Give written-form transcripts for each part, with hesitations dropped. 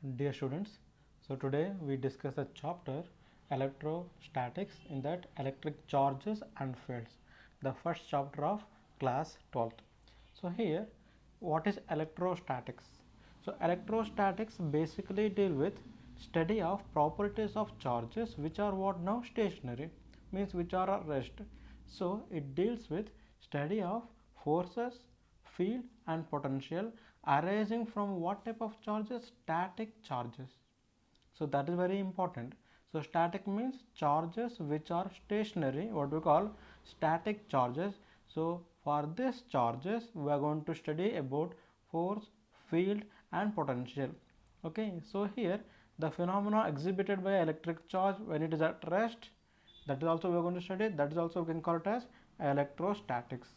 Dear students, so today we discuss the chapter electrostatics, in that electric charges and fields, the first chapter of class 12th. So here, what is electrostatics? So electrostatics basically deal with study of properties of charges which are what now stationary, means which are at rest. So it deals with study of forces, field and potential arising from what type of charges? Static charges. So that is very important. So static means charges which are stationary, what we call static charges. So for these charges we are going to study about force, field and potential. Okay, so here the phenomena exhibited by electric charge when it is at rest, that is also we are going to study, that is also we can call it as electrostatics.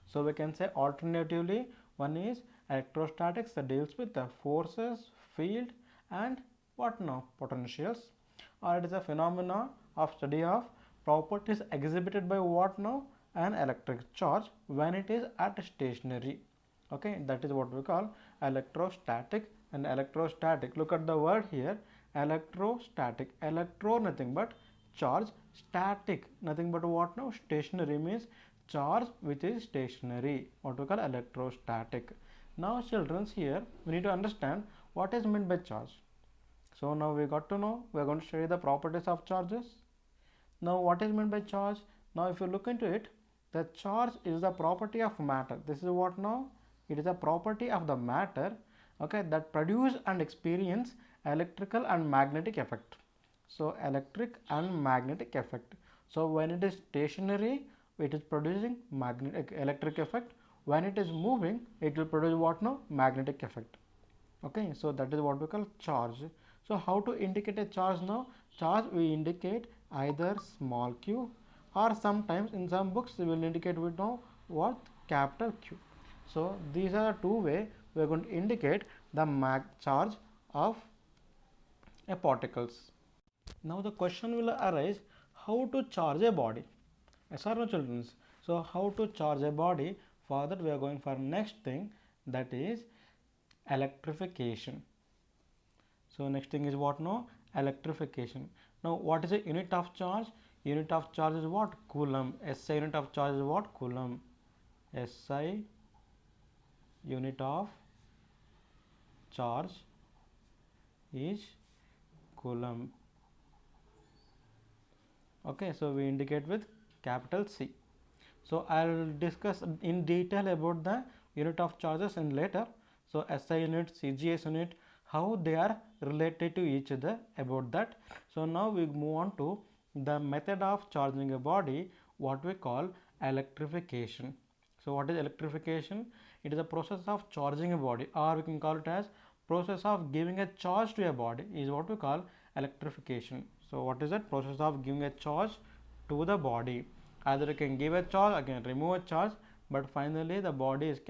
So we can say alternatively, one is electrostatics that deals with the forces, field and what now potentials, or it is a phenomena of study of properties exhibited by what now an electric charge when it is at stationary. Okay, that is what we call electrostatic. And electrostatic, look at the word here, electrostatic, electro nothing but charge, static nothing but what now stationary, means charge which is stationary, what we call electrostatic. Now children, here we need to understand what is meant by charge. So now we got to know, we are going to study the properties of charges. Now what is meant by charge? Now if you look into it, the charge is the property of matter. This is what now? It is a property of the matter, okay, that produce and experience electrical and magnetic effect. So electric and magnetic effect. So when it is stationary, it is producing magnetic electric effect. When it is moving, it will produce what now? Magnetic effect. Okay, so that is what we call charge. So how to indicate a charge now? Charge we indicate either small q, or sometimes in some books we will indicate with now what? Capital Q. So these are two way we are going to indicate the charge of a particles. Now the question will arise, how to charge a body? Yes or no children? So how to charge a body? For that we are going for next thing, that is electrification. So next thing is what now? Electrification. Now what is the unit of charge? Unit of charge is what? Coulomb. SI unit of charge is what? Coulomb. SI unit of charge is Coulomb. Okay, so we indicate with capital C. So I'll discuss in detail about the unit of charges in later. So SI unit, CGS unit, how they are related to each other, about that. So now we move on to the method of charging a body, what we call electrification. So what is electrification? It is a process of charging a body, or we can call it as process of giving a charge to a body, is what we call electrification. So what is that? Process of giving a charge to the body. Either you can give a charge, I can remove a charge, but finally the body is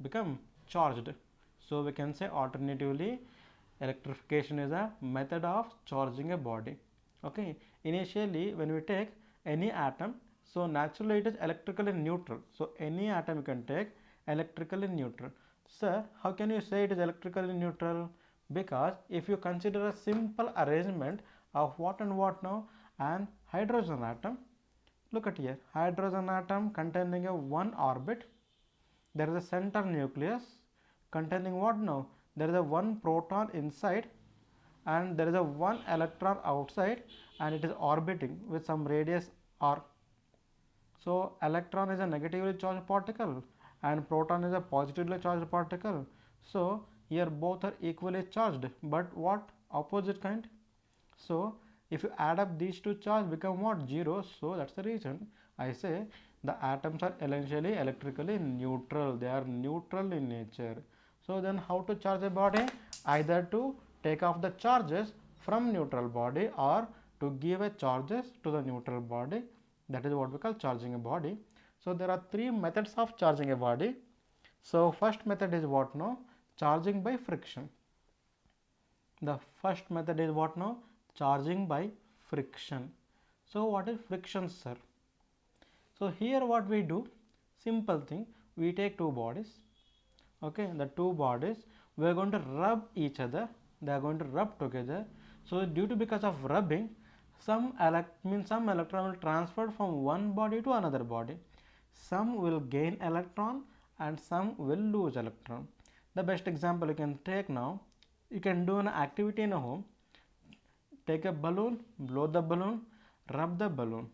become charged. So we can say alternatively, electrification is a method of charging a body. Okay, initially when we take any atom, so naturally it is electrically neutral. So any atom you can take electrically neutral. Sir, how can you say it is electrically neutral? Because if you consider a simple arrangement of what and what now, an hydrogen atom, look at here, hydrogen atom containing a one orbit, there is a center nucleus containing what now? There is a one proton inside and there is a one electron outside, and it is orbiting with some radius r. So electron is a negatively charged particle and proton is a positively charged particle. So here both are equally charged, but what? Opposite kind. So if you add up these two charges become what? Zero. So that's the reason I say the atoms are essentially electrically neutral. They are neutral in nature. So then how to charge a body? Either to take off the charges from neutral body, or to give a charges to the neutral body. That is what we call charging a body. So there are three methods of charging a body. So first method is what now? Charging by friction. The first method is what now? Charging by friction. So what is friction, sir? So here what we do, simple thing, we take two bodies. Okay, the two bodies, we are going to rub each other. they are going to rub together. So due to because of rubbing, some electron will transfer from one body to another body. Some will gain electron and some will lose electron. The best example you can take now, you can do an activity in a home. Take a balloon, blow the balloon, rub the balloon,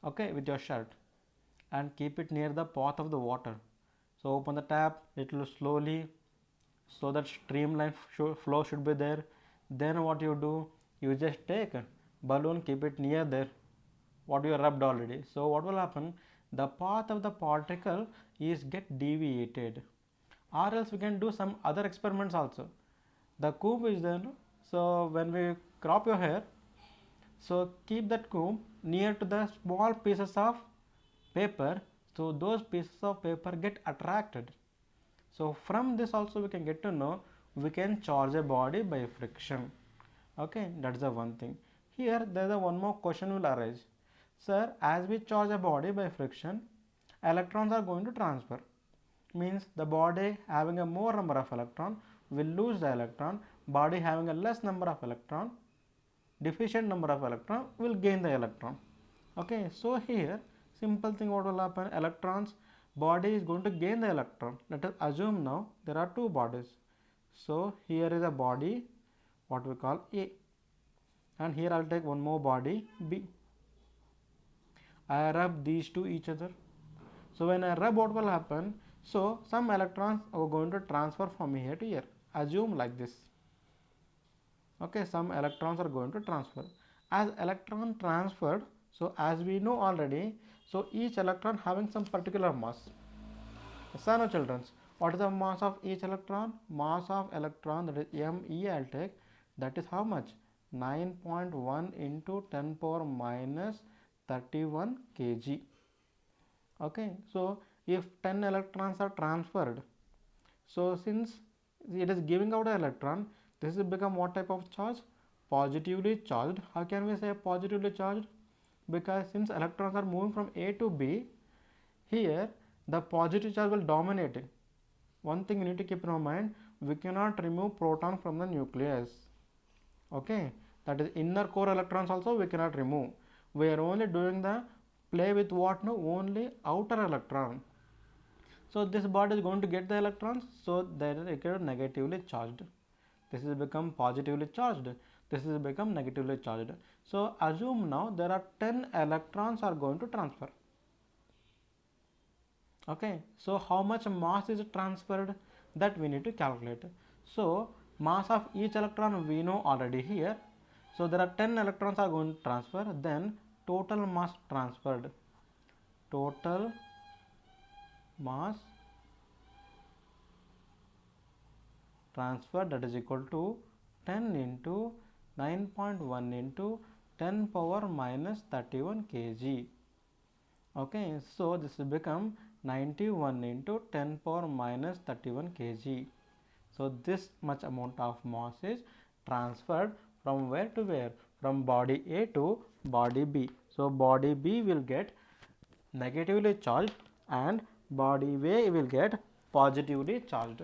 okay, with your shirt, and keep it near the path of the water. So open the tap, it will slowly, so that streamline flow should be there. Then what you do, you just take a balloon, keep it near there, what you rubbed already. So what will happen, the path of the particle is get deviated. Or else we can do some other experiments also. The comb is there, so when we crop your hair, so keep that comb near to the small pieces of paper, so those pieces of paper get attracted. So from this also we can get to know we can charge a body by friction. Okay, that's the one thing. Here there is a one more question will arise. Sir, as we charge a body by friction, electrons are going to transfer. Means the body having a more number of electron will lose the electron, body having a less number of electron, deficient number of electron will gain the electron. Okay, so here simple thing what will happen, electrons, body is going to gain the electron. Let us assume now there are two bodies. So here is a body what we call A, and here I'll take one more body B. I rub these two each other. So when I rub, what will happen, so some electrons are going to transfer from here to here. Assume like this. Okay, some electrons are going to transfer. As electron transferred, so as we know already, so each electron having some particular mass. Yes or no, children? What is the mass of each electron? Mass of electron, that is ME, I'll take, that is how much? 9.1 into 10 power minus 31 kg. Okay, so if 10 electrons are transferred, so since it is giving out an electron, this will become what type of charge? Positively charged. How can we say positively charged? Because since electrons are moving from A to B, here the positive charge will dominate. One thing you need to keep in your mind, we cannot remove proton from the nucleus. Okay, that is inner core electrons also we cannot remove. We are only doing the play with what? No, only outer electron. So this body is going to get the electrons, so that is negatively charged. This is become positively charged. This is become negatively charged. So assume now there are 10 electrons are going to transfer. Okay, so how much mass is transferred, that we need to calculate. So mass of each electron we know already here. So there are 10 electrons are going to transfer, then total mass transferred, total mass transfer, that is equal to 10 into 9.1 into 10 power minus 31 kg. Okay, so this will become 91 into 10 power minus 31 kg. So this much amount of mass is transferred from where to where? From body A to body B. So body B will get negatively charged and body A will get positively charged.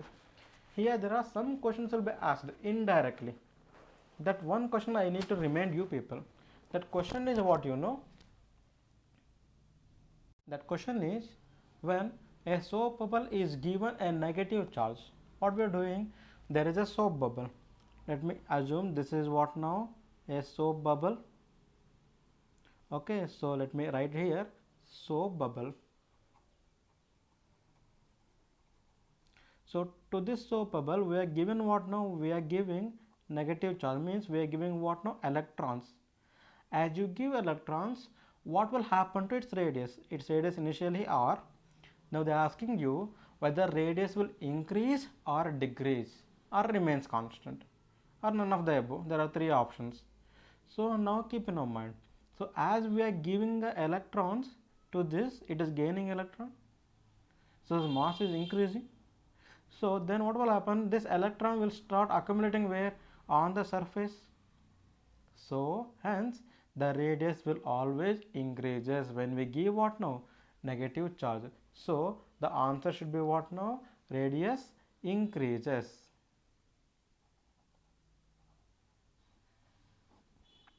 Here there are some questions will be asked indirectly. That one question I need to remind you people. That question is what you know. That question is, when a soap bubble is given a negative charge, what we are doing, there is a soap bubble. Let me assume this is what now, a soap bubble. Okay, so let me write here soap bubble. So to this soap bubble we are given what now, we are giving negative charge, means we are giving what now, electrons. As you give electrons, what will happen to its radius? Its radius initially r. Now they are asking you whether radius will increase or decrease or remains constant or none of the above. There are three options. So now keep in your mind. So as we are giving the electrons to this, it is gaining electron. So its mass is increasing. So then what will happen? This electron will start accumulating where? On the surface. So hence the radius will always increases when we give what now? Negative charge. So the answer should be what now? Radius increases.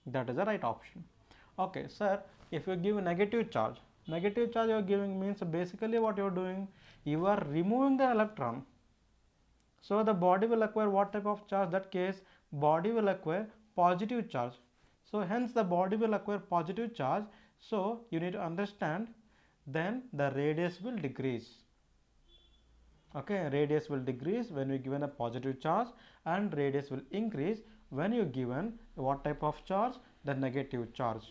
That is the right option. Okay, sir, if you give a negative charge you are giving means basically what you are doing, you are removing the electron. So the body will acquire what type of charge? That case body will acquire positive charge. So hence the body will acquire positive charge. So you need to understand, then the radius will decrease. Okay, radius will decrease when you given a positive charge, and radius will increase when you given what type of charge? The negative charge.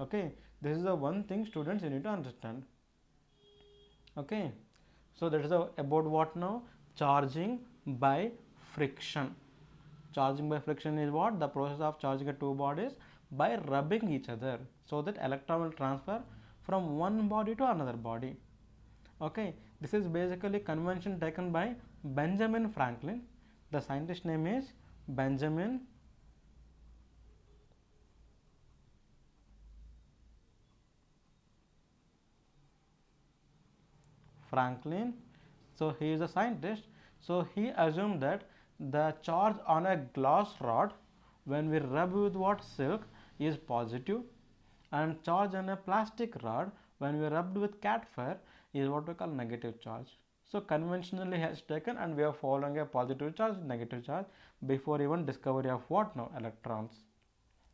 Okay, this is the one thing students you need to understand. Okay, so that is about what now? Charging by friction. Charging by friction is what? The process of charging the two bodies by rubbing each other, so that electron will transfer from one body to another body. Okay, this is basically convention taken by Benjamin Franklin. The scientist name is Benjamin Franklin. So he is a scientist. So he assumed that the charge on a glass rod when we rub with what? Silk is positive, and charge on a plastic rod when we rubbed with cat fur is what we call negative charge. So conventionally has taken, and we are following a positive charge, negative charge before even discovery of what now? Electrons.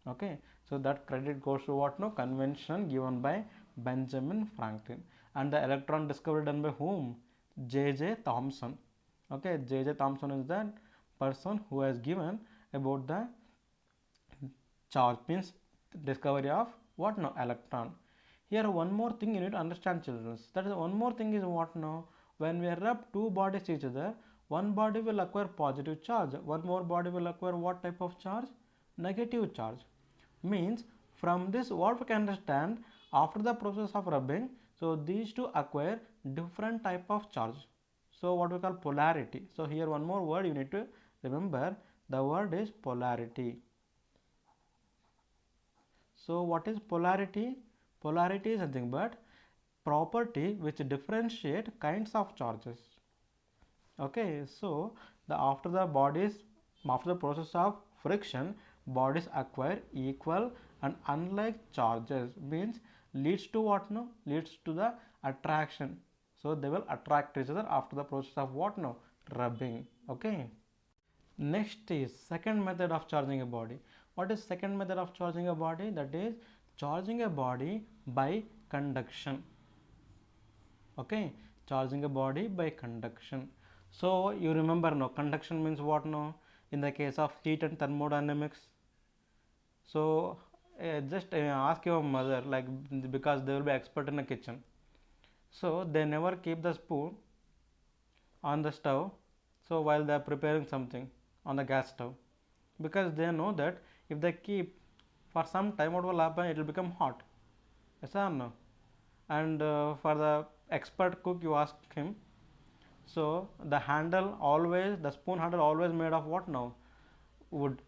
Okay, so that credit goes to what now? Convention given by Benjamin Franklin. And the electron discovery done by whom? J.J. Thomson. Okay, J.J. Thomson is the person who has given about the charge, means discovery of what now? Electron. Here one more thing you need to understand, children. That is, one more thing is what now? When we rub two bodies each other, one body will acquire positive charge, one more body will acquire what type of charge? Negative charge. Means from this what we can understand, after the process of rubbing, so these two acquire different type of charge. So what we call polarity. So here one more word you need to remember, the word is polarity. So what is polarity? Polarity is nothing but property which differentiate kinds of charges. Okay, so after the process of friction, bodies acquire equal and unlike charges, means leads to what no? Leads to the attraction. So they will attract each other after the process of what no? Rubbing. Okay. Next is second method of charging a body. What is second method of charging a body? That is charging a body by conduction. Okay, charging a body by conduction. So you remember no, conduction means what no? In the case of heat and thermodynamics. So just ask your mother, like, because they will be expert in the kitchen. So they never keep the spoon on the stove, so while they are preparing something on the gas stove, because they know that if they keep for some time, what will happen? It will become hot. Yes or no? And for the expert cook, you ask him, so the handle always, the spoon handle always made of what now? Wood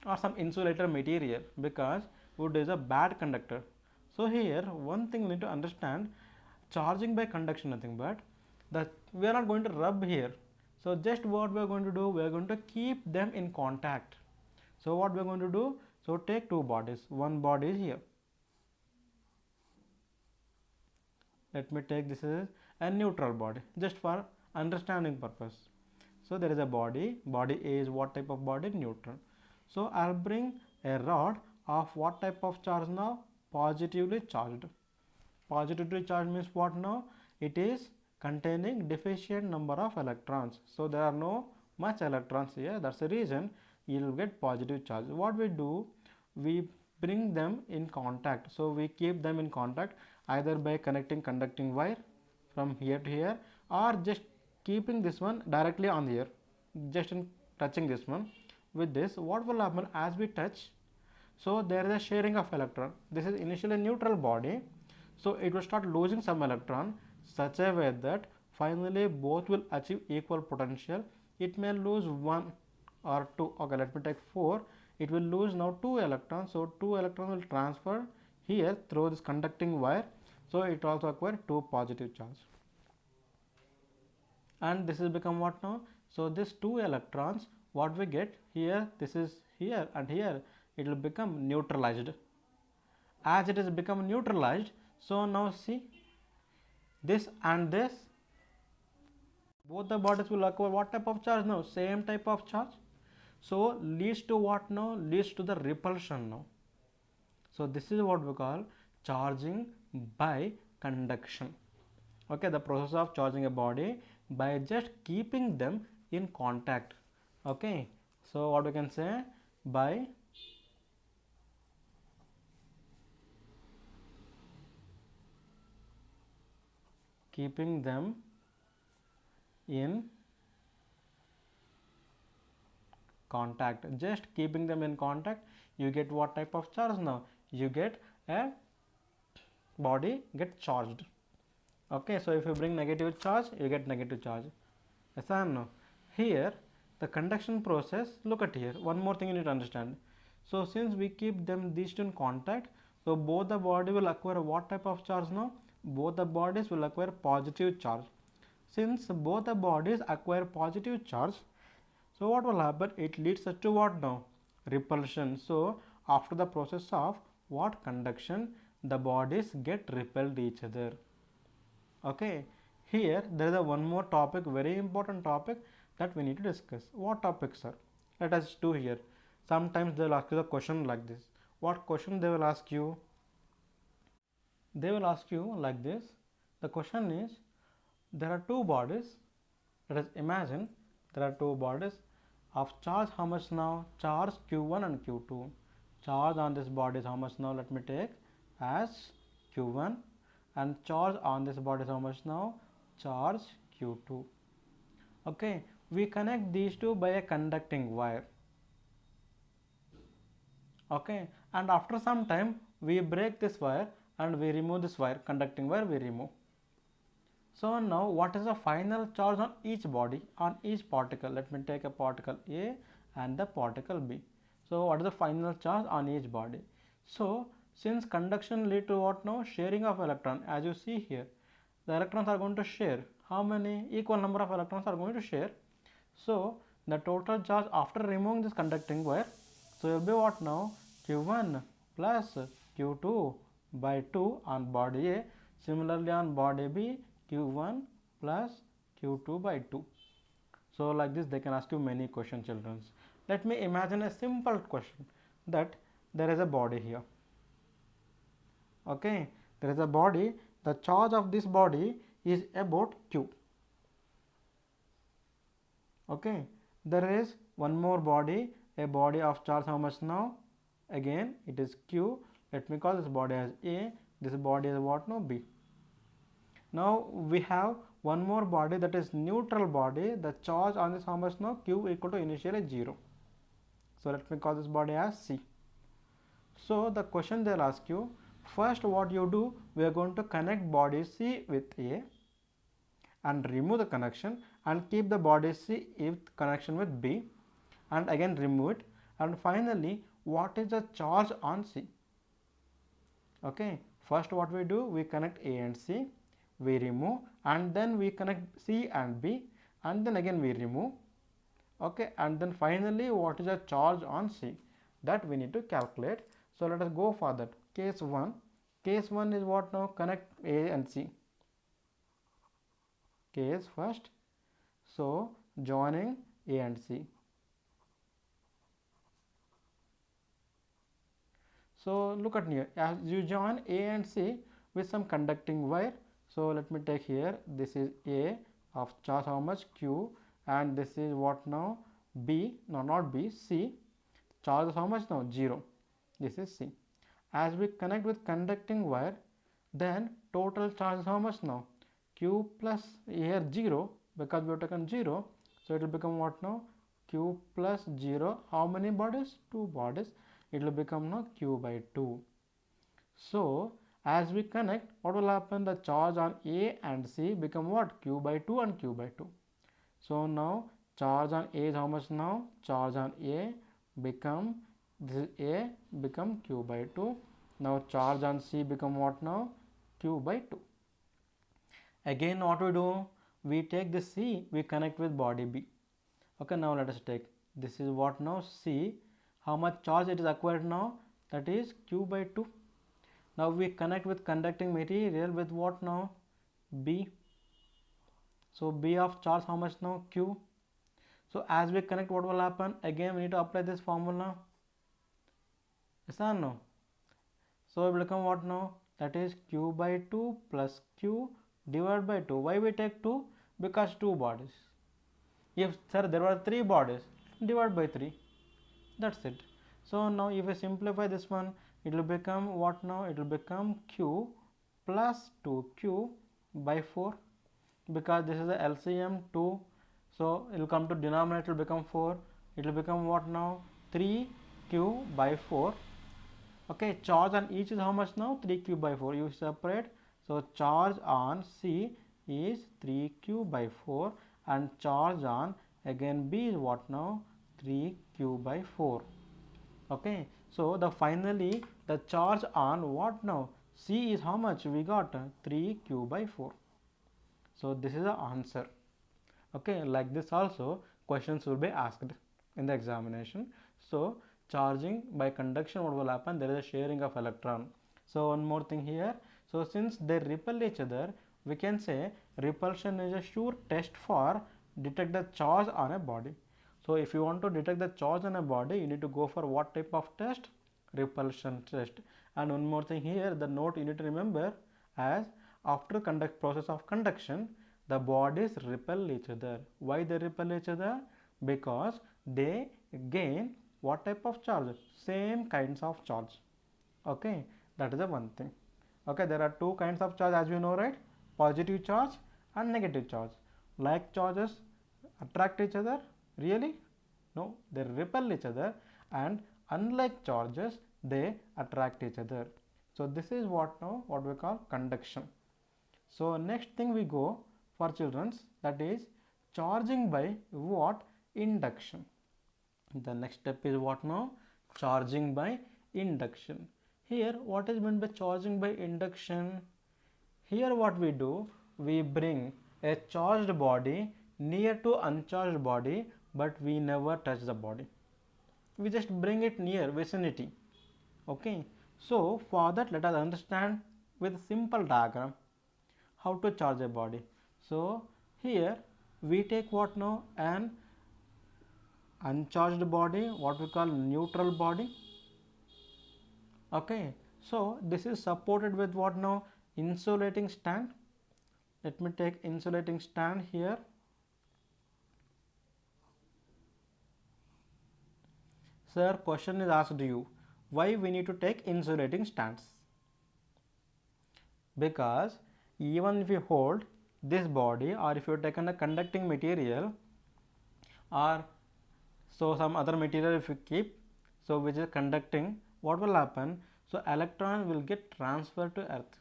or some insulator material, because wood is a bad conductor. So here one thing you need to understand, charging by conduction nothing but that we are not going to rub here. So just what we are going to do, we are going to keep them in contact. So what we are going to do, so take two bodies, one body is here. Let me take this as a neutral body just for understanding purpose. So there is a body A is what type of body? Neutral. So I'll bring a rod of what type of charge now? Positively charged. Positively charged means what now? It is containing deficient number of electrons. So there are no much electrons here. That's the reason you will get positive charge. What we do, we bring them in contact. So we keep them in contact either by connecting conducting wire from here to here, or just keeping this one directly on here, just in touching this one. With this, what will happen as we touch? So there is a sharing of electron. This is initially a neutral body, so it will start losing some electron such a way that finally both will achieve equal potential. It may lose one or two. Okay, let me take 4. It will lose now 2 electrons. So 2 electrons will transfer here through this conducting wire. So it also acquire 2 positive charge. And this is become what now? So this 2 electrons, what we get here, this is here and here, it will become neutralized. As it is become neutralized, so now see, this and this, both the bodies will acquire what type of charge now? Same type of charge. So leads to what now? Leads to the repulsion now. So this is what we call charging by conduction. Okay, the process of charging a body by just keeping them in contact. Okay, so what we can say, by keeping them in contact, just keeping them in contact, you get what type of charge now? You get a body get charged. Okay, so if you bring negative charge, you get negative charge. Yes or no? Here the conduction process, look at here, one more thing you need to understand. So since we keep them these two in contact, so both the body will acquire what type of charge now? Both the bodies will acquire positive charge. Since both the bodies acquire positive charge, so what will happen? It leads us to what now? Repulsion. So after the process of what? Conduction, the bodies get repelled each other. Okay, here there is a one more topic, very important topic that we need to discuss. What topic, sir? Let us do here. Sometimes they will ask you the question like this. What question they will ask you? They will ask you like this. The question is, there are two bodies. Let us imagine there are two bodies of charge. How much now? Charge Q1 and Q2. Charge on this body is how much now? Let me take as Q1, and charge on this body is how much now? Charge Q2. Okay, we connect these two by a conducting wire. Okay, and after some time we break this wire and we remove this wire, conducting wire we remove. So now what is the final charge on each body, on each particle? Let me take a particle A and the particle B. So what is the final charge on each body? So since conduction lead to what now? Sharing of electron. As you see here, the electrons are going to share. How many? Equal number of electrons are going to share. So the total charge after removing this conducting wire, so it will be what now? Q1 plus Q2 by 2 on body A. Similarly on body B, Q1 plus Q2 by 2. So like this they can ask you many questions, children. Let me imagine a simple question, that there is a body here. Okay, there is a body. The charge of this body is about Q. Okay, there is one more body, a body of charge how much now? Again it is Q. Let me call this body as A. This body is what now? B. Now we have one more body, that is neutral body. The charge on this how much now? Q equal to initially 0. So let me call this body as C. So the question they will ask you, first what you do, we are going to connect body C with A and remove the connection, and keep the body C with connection with B and again remove it, and finally what is the charge on C? Okay, first what we do, we connect A and C, we remove, and then we connect C and B, and then again we remove. Okay, and then finally what is the charge on C? That we need to calculate. So let us go for that. Case 1. Case 1 is what now? Connect A and C. Case first. So joining A and C. So look at here, as you join A and C with some conducting wire. So let me take here, this is A of charge how much? Q, and this is what now? B, no not B, C. Charge how much now? 0. This is C. As we connect with conducting wire, then total charge is how much now? Q plus here 0, because we have taken 0, so it will become what now? Q plus 0. How many bodies? 2 bodies. It will become now Q by 2. So as we connect, what will happen? The charge on A and C become what? Q by 2 and Q by 2. So now charge on A is how much now? Charge on A become, this is A become Q by 2. Now charge on C become what now? Q by 2. Again what we do? We take this C, we connect with body B. Okay, now let us take, this is what now? C. how much charge it is acquired now? That is Q by 2. Now we connect with conducting material with what now? B. So B of charge how much now? Q. So as we connect, what will happen? Again we need to apply this formula. Yes or no? So it will become what now? That is Q by 2 plus Q divided by 2. Why we take 2? Because 2 bodies. If sir there were 3 bodies, divide by 3. That's it. So now if we simplify this one, it will become what now? It will become Q plus 2Q by 4, because this is the LCM 2. So it will come to denominator, it will become 4. It will become what now? 3Q by 4. Okay, charge on each is how much now? 3Q by 4. You separate. So charge on C is 3Q by 4, and charge on again B is what now? 3Q by 4. Okay, so the finally the charge on what now? C is how much? We got 3Q by 4. So this is the answer. Okay, like this also questions will be asked in the examination. So charging by conduction, what will happen? There is a sharing of electron. So one more thing here. So since they repel each other, we can say repulsion is a sure test for detect the charge on a body. So if you want to detect the charge on a body, you need to go for what type of test? Repulsion test. And one more thing here, the note you need to remember, as after process of conduction, the bodies repel each other. Why they repel each other? Because they gain what type of charge? Same kinds of charge. Okay, that is the one thing. Okay, there are two kinds of charge, as we know, right? Positive charge and negative charge. Like charges attract each other? Really? No, they repel each other, and unlike charges, they attract each other. So this is what now what we call conduction. So next thing we go for children's, that is charging by what? Induction. The next step is what now? Charging by induction. Here what is meant by charging by induction? Here what we do, we bring a charged body near to uncharged body, but we never touch the body. We just bring it near vicinity. Okay, so for that let us understand with a simple diagram how to charge a body. So here we take what now? An uncharged body, what we call neutral body. Okay, so this is supported with what now? Insulating stand. Let me take insulating stand here. Sir, question is asked you, why we need to take insulating stands? Because even if you hold this body, or if you have taken a conducting material, or so some other material if you keep, so which is conducting, what will happen? So electron will get transferred to earth.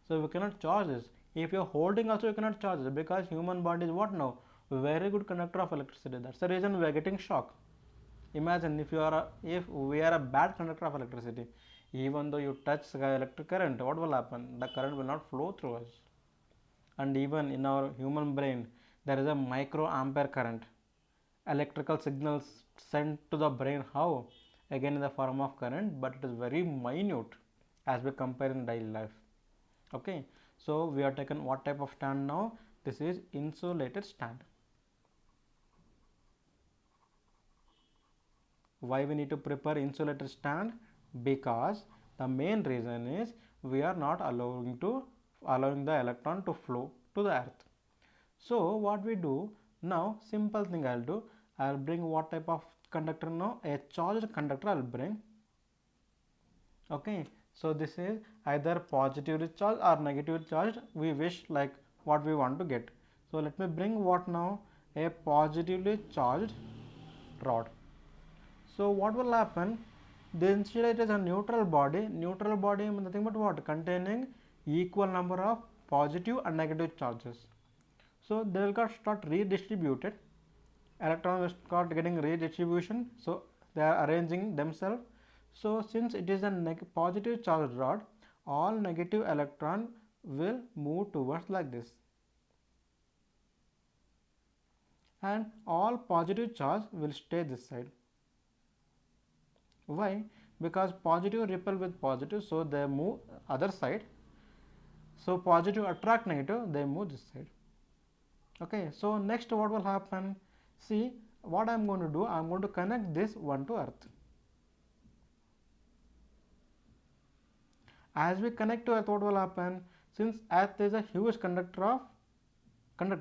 So we cannot charge this. If you are holding also you cannot charge it, because human body is what now? Very good conductor of electricity. That's the reason we are getting shock. Imagine if we are a bad conductor of electricity, even though you touch electric current, what will happen? The current will not flow through us. And even in our human brain, there is a microampere current. Electrical signals sent to the brain, how? Again in the form of current, but it is very minute as we compare in daily life. Okay, so we are taken what type of stand now? This is insulated stand. Why we need to prepare insulated stand? Because the main reason is we are not allowing the electron to flow to the earth. So what we do now, simple thing I'll do, I'll bring what type of conductor now? A charged conductor I'll bring. Okay, so this is either positively charged or negatively charged, we wish like what we want to get. So let me bring what now? A positively charged rod. So what will happen? The insulator is a neutral body. Neutral body means nothing but what? Containing equal number of positive and negative charges. So they will start redistributed. Electrons will start getting redistribution. So they are arranging themselves. So since it is a positive charged rod, all negative electron will move towards like this, and all positive charge will stay this side. Why? Because positive repel with positive, so they move other side. So positive attract negative, they move this side. Okay, so next what will happen? See what I am going to do, I am going to connect this one to earth. As we connect to earth, what will happen? Since earth is a huge conductor,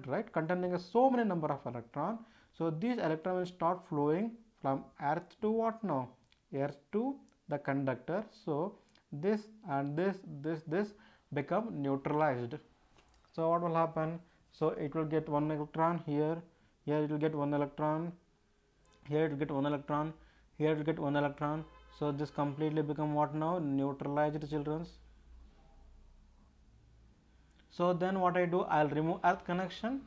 right, containing so many number of electron, so these electron will start flowing from earth to what now? Earth to the conductor. So this and this become neutralized. So what will happen? So it will get one electron here, here it will get one electron, here it will get one electron, here it will get one electron. So this completely become what now? Neutralized, children. So then what I do, I'll remove earth connection,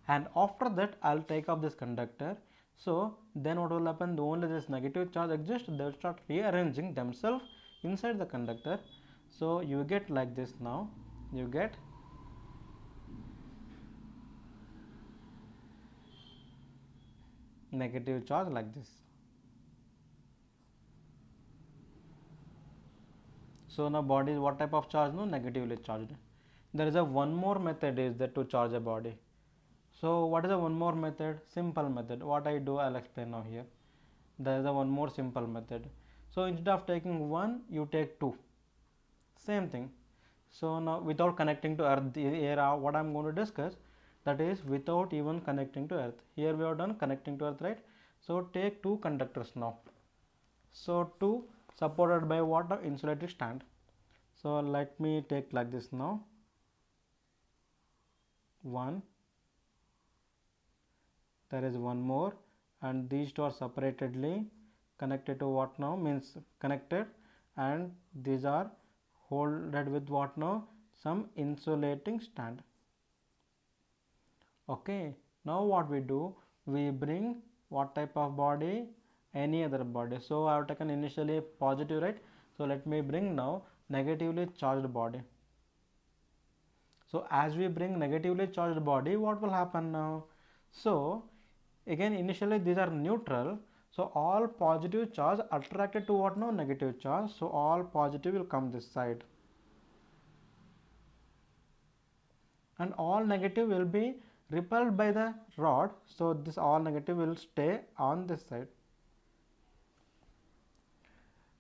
and after that I'll take off this conductor. So then what will happen? The only this negative charge exists, they will start rearranging themselves inside the conductor. So you get like this now, you get negative charge like this. So now body is what type of charge? No, negatively charged. There is a one more method is that to charge a body. So what is the one more method? Simple method. What I do, I'll explain now here. There is a one more simple method. So instead of taking one, you take two. Same thing. So now without connecting to earth, here what I'm going to discuss, that is without even connecting to earth. Here we have done connecting to earth, right? So take two conductors now. So two supported by what? Insulated stand. So let me take like this now. One, there is one more, and these two are separatedly connected to what now? Means connected, and these are holded with what now? Some insulating stand. Okay, now what we do, we bring what type of body? Any other body. So I have taken initially positive, right? So let me bring now negatively charged body. So as we bring negatively charged body, what will happen now? So again initially these are neutral, so all positive charge attracted to what now? Negative charge. So all positive will come this side, and all negative will be repelled by the rod. So this all negative will stay on this side.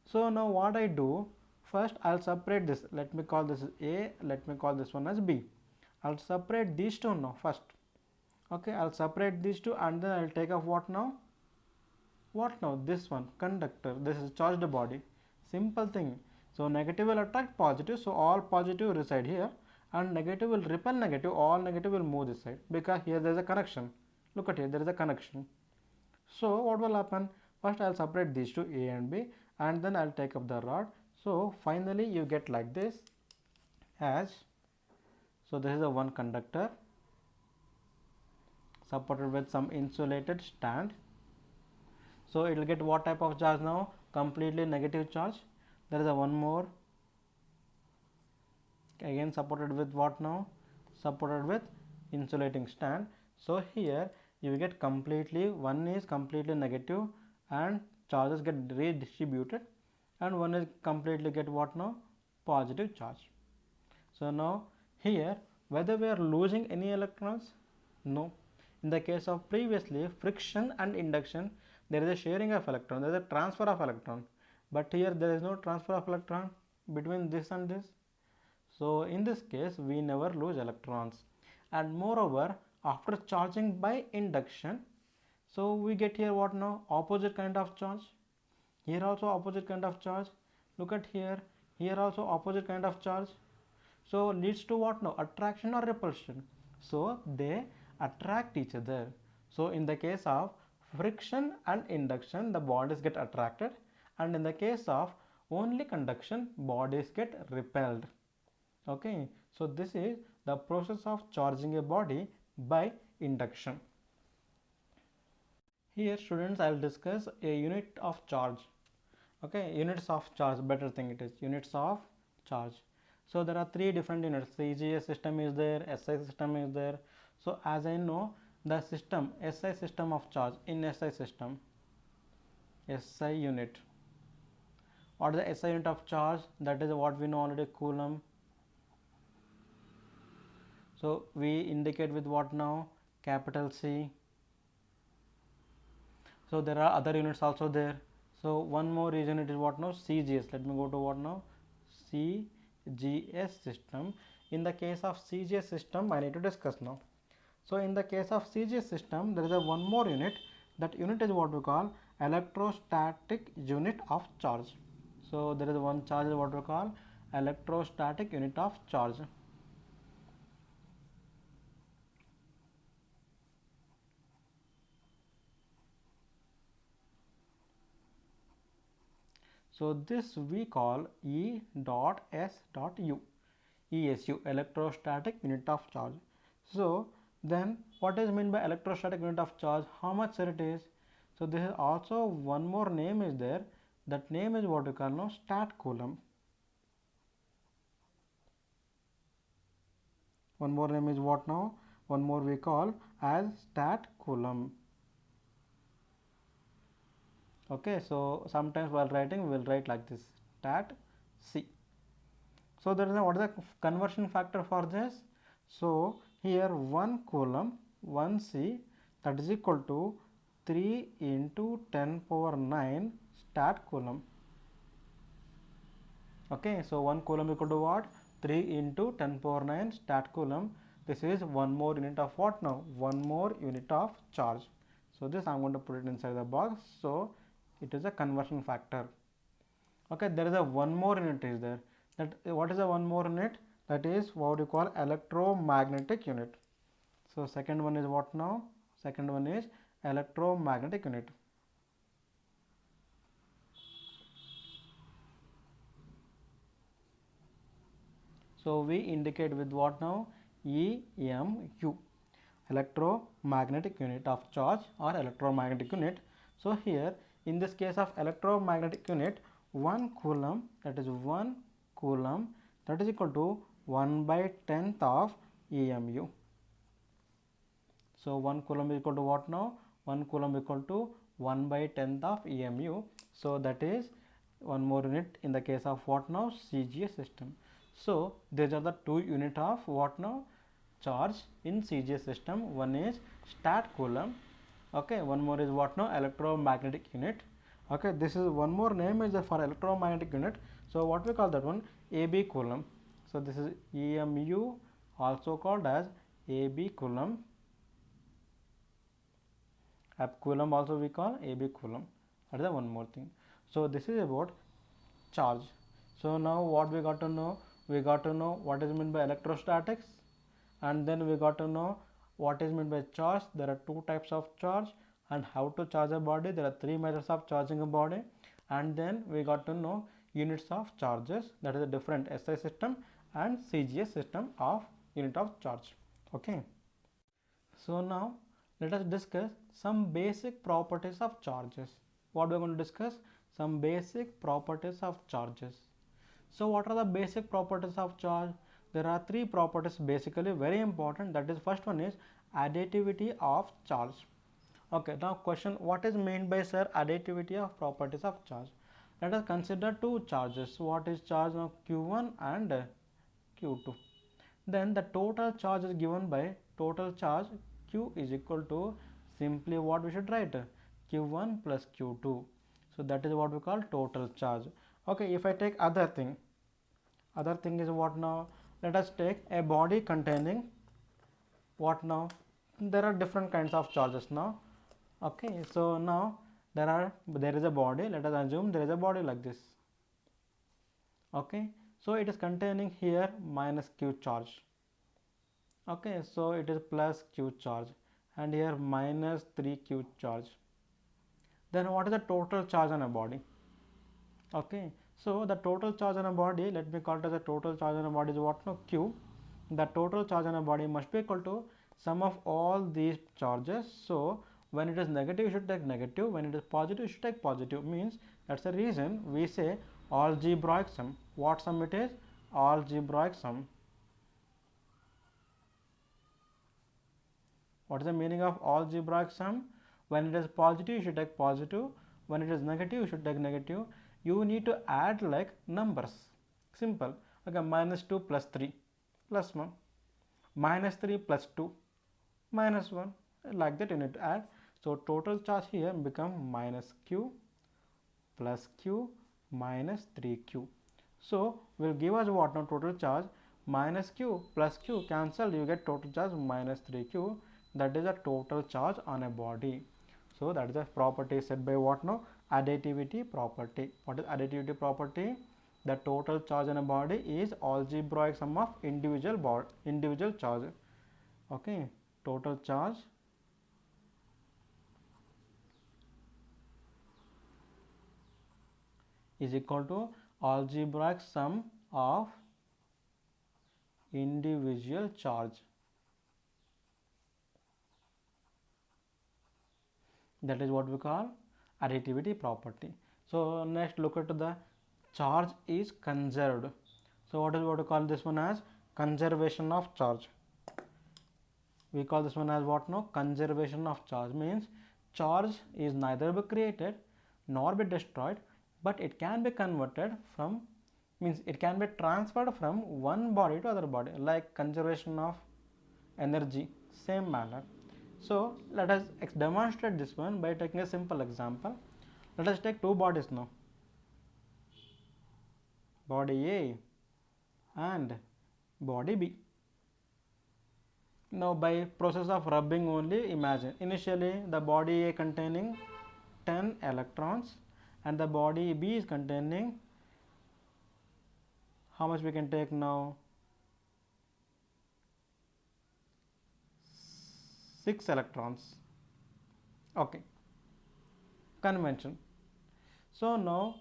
So now what I do, first I'll separate this. Let me call this A, let me call this one as B. I'll separate these two now first. Okay, I'll separate these two, and then I'll take off what now? What now? This one, conductor. This is charged body. Simple thing. So negative will attract positive, so all positive reside here, and negative will repel negative, all negative will move this side, because here there is a connection. Look at here, there is a connection. So what will happen? First I'll separate these two, A and B, and then I'll take up the rod. So finally you get like this, as so this is a one conductor supported with some insulated stand. So it will get what type of charge now? Completely negative charge. There is a one more, again supported with what now? Supported with insulating stand. So here you will get completely, one is completely negative and charges get redistributed, and one is completely get what now? Positive charge. So now here whether we are losing any electrons? No. In the case of previously friction and induction, there is a sharing of electron, there is a transfer of electron, but here there is no transfer of electron between this and this. So in this case we never lose electrons, and moreover after charging by induction, so we get here what now? Opposite kind of charge. Here also opposite kind of charge. Look at here, here also opposite kind of charge. So leads to what now? Attraction or repulsion. So they attract each other. So in the case of friction and induction, the bodies get attracted, and in the case of only conduction, bodies get repelled. Okay, so this is the process of charging a body by induction. Here students, I will discuss a unit of charge. Okay, units of charge, better thing it is, units of charge. So there are three different units. CGS system is there, SI system is there. So as I know, the SI system of charge, in SI system, SI unit. What is the SI unit of charge? That is what we know already, coulomb. So we indicate with what now? Capital C. So there are other units also there. So one more unit is what now? CGS. Let me go to what now? CGS system. In the case of CGS system, I need to discuss now. So in the case of CGS system, there is a one more unit. That unit is what we call electrostatic unit of charge. So there is one charge is what we call electrostatic unit of charge. So this we call E dot S dot U. ESU, electrostatic unit of charge. So then what is meant by electrostatic unit of charge? How much sir it is? So this is also one more name is there. That name is what we call now stat coulomb. One more name is what now? One more we call as stat coulomb. Okay, so sometimes while writing we will write like this, stat C. So there is a, what is the conversion factor for this? So here 1 coulomb 1 C, that is equal to 3 into 10 power 9 stat coulomb. Okay, so 1 coulomb equal to what? 3 into 10 power 9 stat coulomb. This is one more unit of what now? One more unit of charge. So this I am going to put it inside the box. So it is a conversion factor. Okay, there is a one more unit is there. That what is the one more unit? That is what you call electromagnetic unit. So second one is what now? Second one is electromagnetic unit. So we indicate with what now? EMU, electromagnetic unit of charge or electromagnetic unit. So here in this case of electromagnetic unit, 1 coulomb, that is 1 coulomb, that is equal to 1 by 10th of EMU. So 1 coulomb is equal to what now? 1 coulomb equal to 1 by 10th of EMU. So that is one more unit in the case of what now? CGS system. So these are the two unit of what now? Charge in CGS system. One is stat coulomb. Okay, one more is what now? Electromagnetic unit. Okay, this is one more name is for electromagnetic unit. So what we call that one? AB coulomb. So this is EMU, also called as AB coulomb. Coulomb also we call AB coulomb. That is the one more thing. So this is about charge. So now what we got to know? We got to know what is meant by electrostatics, and then we got to know what is meant by charge. There are two types of charge, and how to charge a body. There are three methods of charging a body, and then we got to know units of charges. That is a different SI system and CGS system of unit of charge. Okay. So now let us discuss some basic properties of charges. What we are going to discuss? Some basic properties of charges. So what are the basic properties of charge? There are three properties basically very important. That is, first one is additivity of charge. Okay, now question, what is meant by sir additivity of properties of charge? Let us consider two charges. What is charge now? Q1 and Q2. Then the total charge is given by total charge Q is equal to simply what we should write? Q1 plus Q2. So that is what we call total charge. Okay, if I take other thing is what now? Let us take a body containing what now? There are different kinds of charges now. Okay, so now there is a body. Let us assume there is a body like this. Okay, so it is containing here minus Q charge. Okay, so it is plus Q charge, and here minus 3Q charge. Then what is the total charge on a body? Okay, so the total charge on a body, let me call it as a total charge on a body is what now? Q. The total charge on a body must be equal to sum of all these charges. So when it is negative you should take negative, when it is positive you should take positive. Means that's the reason we say algebraic sum. What sum it is? Algebraic sum. What is the meaning of algebraic sum? When it is positive you should take positive, when it is negative you should take negative. you need to add like numbers. Simple. Okay, minus 2 plus 3 plus 1, minus 3 plus 2 minus 1, like that you need to add. So total charge here become minus q plus q minus 3q. So will give us what now? Total charge minus q plus q cancel, you get total charge minus 3q. That is a total charge on a body. So that is a property said by what now? Additivity property. What is additivity property? The total charge on a body is algebraic sum of individual charge. Okay, total charge is equal to algebraic sum of individual charge. That is what we call additivity property. So next look at the charge is conserved. So what is what we call this one as conservation of charge. We call this one as what now? Conservation of charge means charge is neither be created nor be destroyed, but it can be converted from, means it can be transferred from one body to other body, like conservation of energy, same manner. So let us demonstrate this one by taking a simple example. Let us take two bodies now, body A and body B. Now by process of rubbing only, imagine initially the body A containing 10 electrons and the body B is containing, how much we can take now? 6 electrons. Okay, convention. So now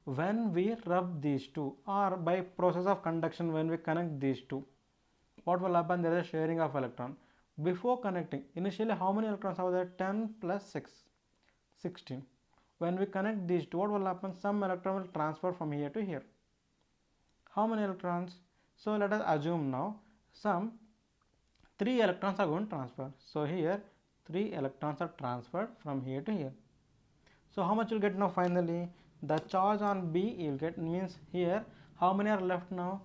when we rub these two, or by process of conduction when we connect these two, what will happen? There is a sharing of electron. Before connecting, initially how many electrons are there? 10 plus 6, 16. When we connect these two, what will happen? Some electron will transfer from here to here. How many electrons? So let us assume now some 3 electrons are going to transfer. So here 3 electrons are transferred from here to here. So how much you will get now finally? The charge on B you will get, means here how many are left now?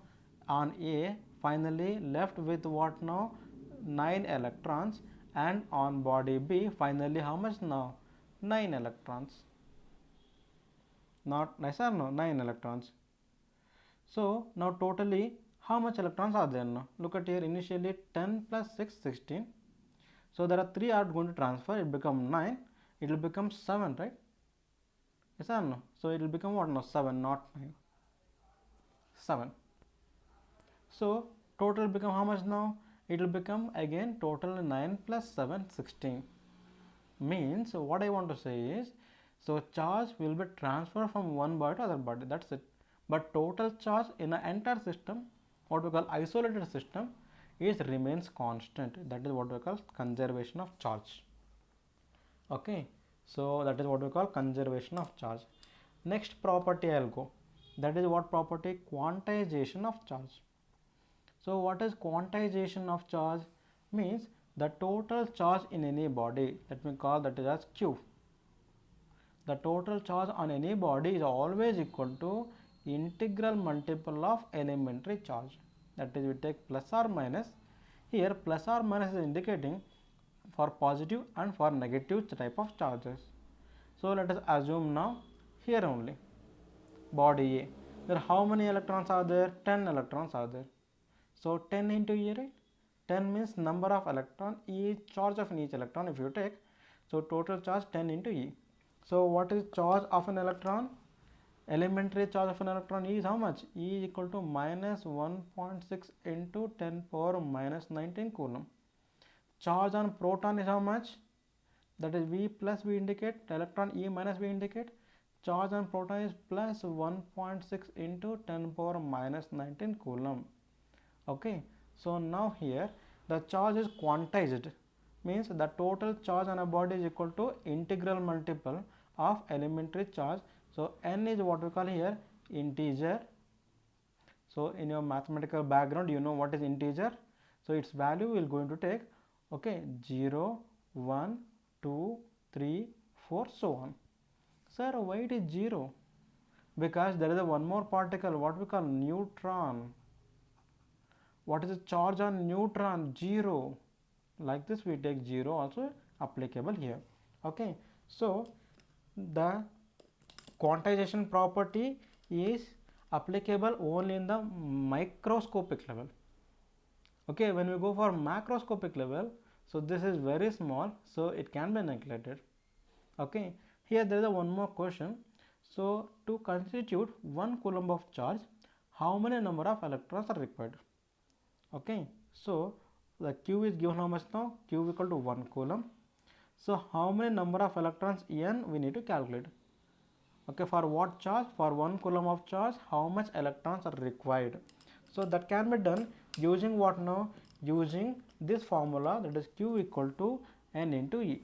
On A finally left with what now? 9 electrons, and on body B finally how much now? 9 electrons. Not nice or no? 9 electrons. So now totally how much electrons are there now? Look at here, initially 10 plus 6, 16. So there are 3 are going to transfer, it become 9, it will become 7, right? Yes or no? So it will become what now? 7, not 9. 7. So total become how much now? It will become again total 9 plus 7, 16. Means what I want to say is, so charge will be transferred from one body to other body, that's it. But total charge in an entire system, what we call isolated system, is remains constant. That is what we call conservation of charge. Okay, so that is what we call conservation of charge. Next property I will go, that is what property? Quantization of charge. So what is quantization of charge? Means the total charge in any body, let me call that as Q. The total charge on any body is always equal to integral multiple of elementary charge. That is, we take plus or minus. Here plus or minus is indicating for positive and for negative type of charges. So let us assume now here only body A. There how many electrons are there? 10 electrons are there. So 10 into E, right? 10 means number of electron, each charge of each electron if you take. So total charge 10 into E. So what is charge of an electron? Elementary charge of an electron is how much? E is equal to minus 1.6 into 10 power minus 19 coulomb. Charge on proton is how much? That is V plus we indicate, electron E minus we indicate. Charge on proton is plus 1.6 into 10 power minus 19 coulomb. Okay, so now here the charge is quantized, means the total charge on a body is equal to integral multiple of elementary charge. So n is what we call here integer. So in your mathematical background you know what is integer. So its value we will going to take, okay, 0, 1, 2, 3, 4, so on. Sir, why it is 0? because there is a one more particle, what we call neutron. What is the charge on neutron? 0. Like this we take 0 also applicable here. Okay, so the quantization property is applicable only in the microscopic level. Okay, when we go for macroscopic level, so this is very small, so it can be neglected. Okay, here there is a one more question. So to constitute 1 coulomb of charge, how many number of electrons are required? Okay, so the Q is given how much now? Q equal to 1 coulomb. So how many number of electrons n we need to calculate? Okay, for what charge? For 1 coulomb of charge, how much electrons are required? So that can be done using what now? Using this formula, that is Q equal to N into E.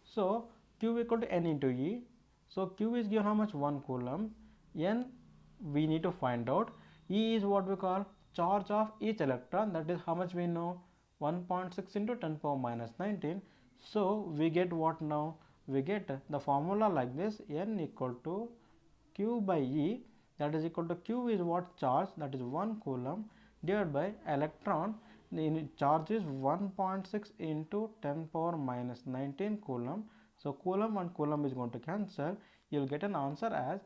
So Q equal to N into E. So Q is given how much? 1 coulomb. N we need to find out. E is what we call charge of each electron, that is how much we know? 1.6 into 10 power minus 19. So we get what now? We get the formula like this: N equal to Q by E, that is equal to Q is what? Charge, that is 1 coulomb, divided by electron. The charge is 1.6 into 10 power minus 19 coulomb. So coulomb and coulomb is going to cancel. You will get an answer as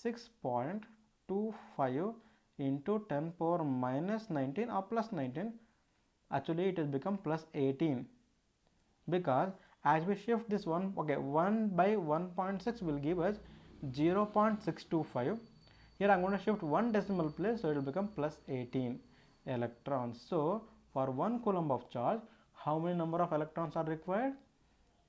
6.25 into 10 power minus 19 or plus 19. Actually it has become plus 18, because as we shift this one, okay, 1 by 1.6 will give us 0.625. Here I am going to shift one decimal place, so it will become plus 18 electrons. So for 1 coulomb of charge, how many number of electrons are required?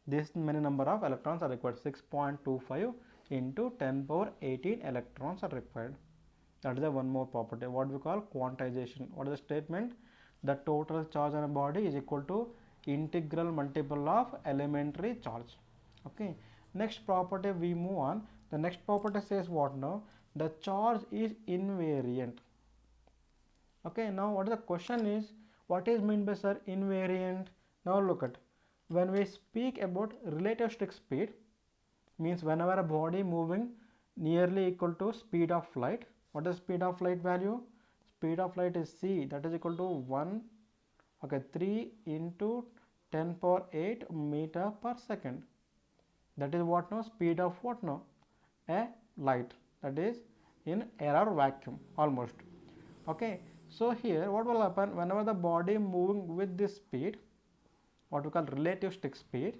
This many number of electrons are required. 6.25 into 10 power 18 electrons are required. That is the one more property, what we call quantization. What is the statement? The total charge on a body is equal to integral multiple of elementary charge. Okay, next property we move on. The next property says what now? The charge is invariant. Okay, now what is the question is, what is meant by, sir, invariant? Now look at, when we speak about relativistic speed, means whenever a body moving nearly equal to speed of light. What is speed of light value? Speed of light is c, that is equal to 1, okay, 3 into 10 power 8 meter per second. That is what now? Speed of what now? A light, that is in air or vacuum almost. Okay, so here what will happen whenever the body moving with this speed, what we call relativistic speed.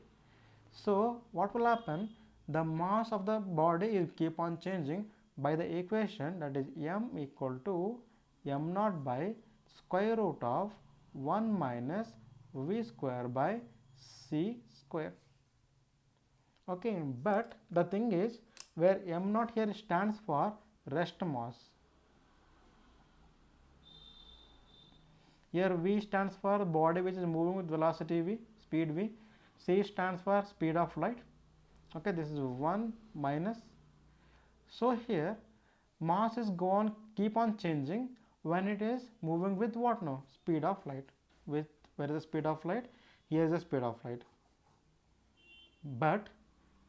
So what will happen? The mass of the body is keep on changing by the equation, that is m equal to m naught by square root of 1 minus v square by c square. Okay, but the thing is, where m naught here stands for rest mass. Here v stands for body which is moving with velocity v, speed v. C stands for speed of light. Okay, this is 1 minus. So here mass is keep on changing when it is moving with what now? Speed of light. With where is the speed of light? Here is the speed of light. But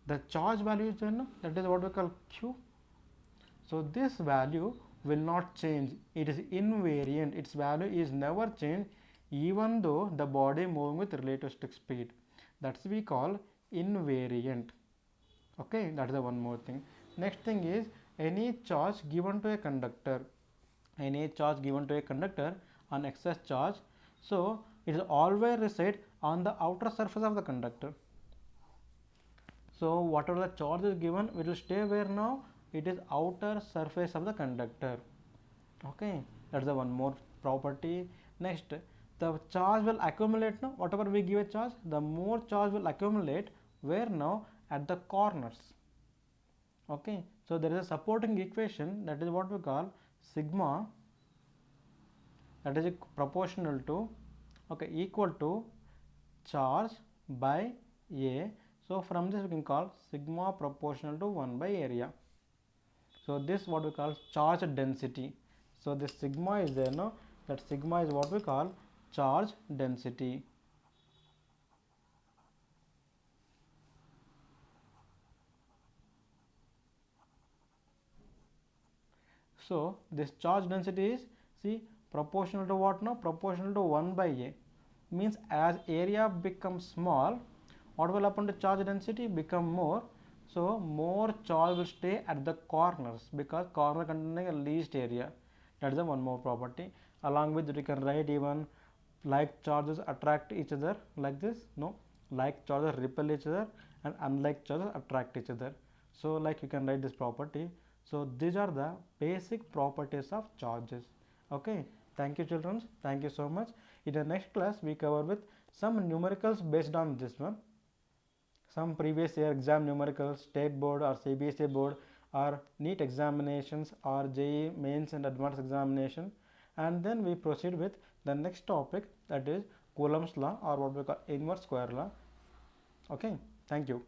the charge value is then, that is what we call q. So this value will not change. It is invariant. Its value is never changed even though the body moving with relativistic speed. That's we call invariant. Okay, that is the one more thing. Next thing is, any charge given to a conductor, any charge given to a conductor on excess charge, so it is always reside on the outer surface of the conductor. So whatever the charge is given, it will stay where now? It is outer surface of the conductor. Okay, that's the one more property. Next, the charge will accumulate now. Whatever we give a charge, the more charge will accumulate where now? At the corners. Okay, so there is a supporting equation, that is what we call sigma, that is proportional to, okay, equal to charge by A. So from this we can call sigma proportional to 1 by area. So this what we call charge density. So this sigma is there now, that sigma is what we call charge density. So this charge density is, see, proportional to what now? Proportional to 1 by A. Means as area becomes small, what will happen to charge density? Become more. So more charge will stay at the corners because corner containing a least area. That is the one more property. Along with it, you can write even like charges attract each other like this. No, like charges repel each other and unlike charges attract each other. So like you can write this property. So these are the basic properties of charges. Okay, thank you children, thank you so much. In the next class we cover with some numericals based on this one, some previous year exam numericals, state board or CBSE board or NEET examinations or JEE mains and advanced examination, and then we proceed with the next topic, that is Coulomb's law or what we call inverse square law. Okay, thank you.